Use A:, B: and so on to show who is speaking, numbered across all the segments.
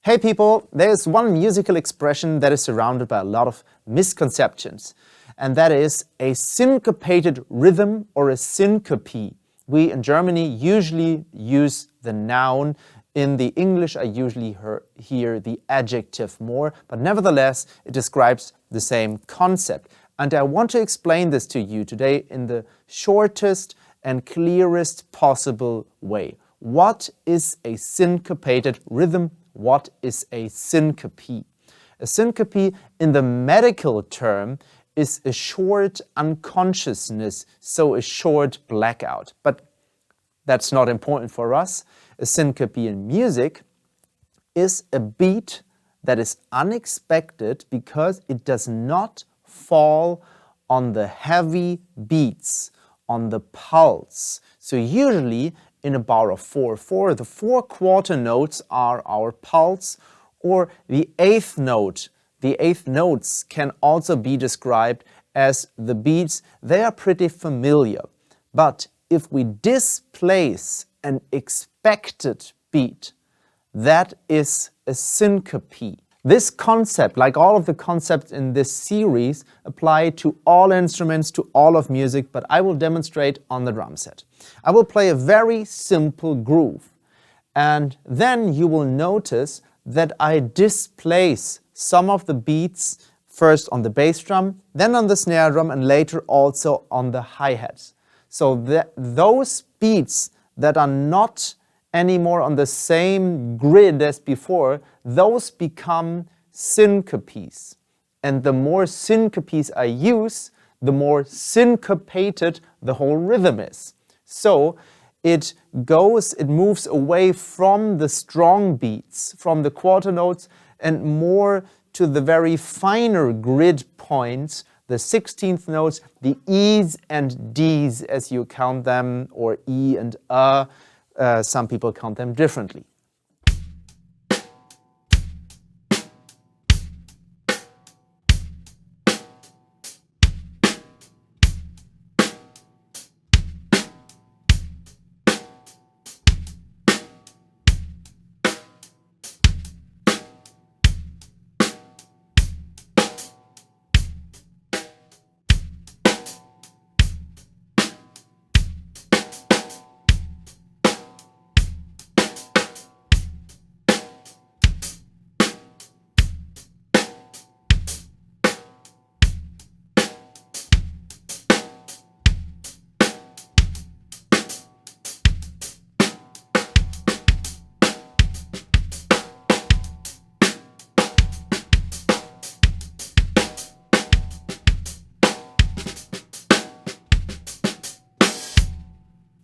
A: Hey people, there's one musical expression that is surrounded by a lot of misconceptions, and that is a syncopated rhythm or a syncope. We in Germany usually use the noun. In the English, I usually hear the adjective more, but nevertheless, it describes the same concept. And I want to explain this to you today in the shortest and clearest possible way. What is a syncopated rhythm? What is a syncope? A syncope, in the medical term, is a short unconsciousness, so a short blackout. But that's not important for us. A syncope in music is a beat that is unexpected because it does not fall on the heavy beats, on the pulse. So usually in a bar of 4/4, the 4 quarter notes are our pulse, or the eighth note. The eighth notes can also be described as the beats. They are pretty familiar. But if we displace an expected beat, that is a syncope. This concept, like all of the concepts in this series, apply to all instruments, to all of music, but I will demonstrate on the drum set. I will play a very simple groove, and then you will notice that I displace some of the beats, first on the bass drum, then on the snare drum, and later also on the hi-hats. So those beats that are not anymore on the same grid as before, those become syncopes. And the more syncopes I use, the more syncopated the whole rhythm is. So it moves away from the strong beats, from the quarter notes, and more to the very finer grid points, the 16th notes, the E's and D's as you count them, or E and A. Some people count them differently.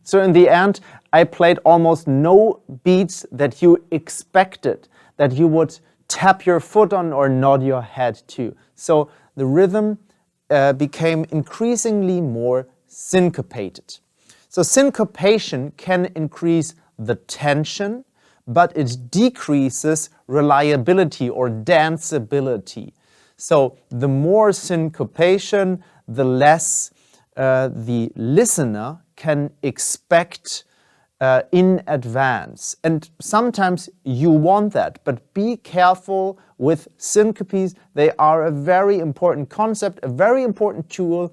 A: So in the end, I played almost no beats that you expected, that you would tap your foot on or nod your head to. So the rhythm became increasingly more syncopated. So syncopation can increase the tension, but it decreases reliability or danceability. So the more syncopation, the less the listener can expect in advance. And sometimes you want that, but be careful with syncopes. They are a very important concept, a very important tool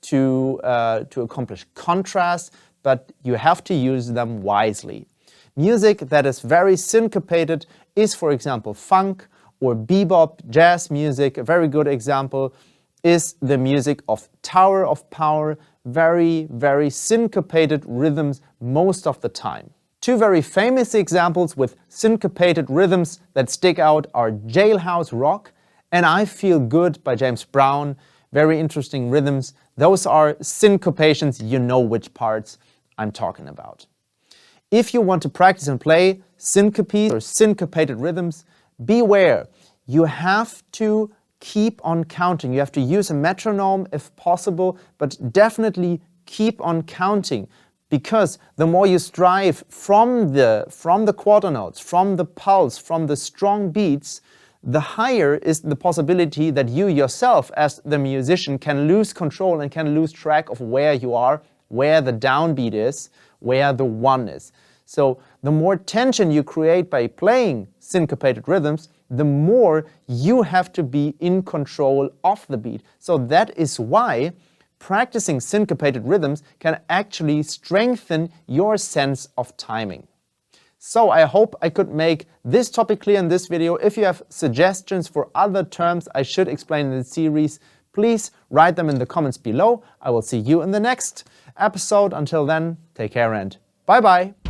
A: to accomplish contrast, but you have to use them wisely. Music that is very syncopated is, for example, funk or bebop, jazz music. A very good example is the music of Tower of Power. Very, very syncopated rhythms most of the time. Two very famous examples with syncopated rhythms that stick out are Jailhouse Rock and I Feel Good by James Brown. Very interesting rhythms. Those are syncopations. You know which parts I'm talking about. If you want to practice and play syncopes or syncopated rhythms, beware. You have to keep on counting. You have to use a metronome if possible, but definitely keep on counting, because the more you strive from the quarter notes, from the pulse, from the strong beats, the higher is the possibility that you yourself as the musician can lose control and can lose track of where you are, where the downbeat is, where the one is. So the more tension you create by playing syncopated rhythms, the more you have to be in control of the beat. So that is why practicing syncopated rhythms can actually strengthen your sense of timing. So I hope I could make this topic clear in this video. If you have suggestions for other terms I should explain in the series, please write them in the comments below. I will see you in the next episode. Until then, take care and bye-bye.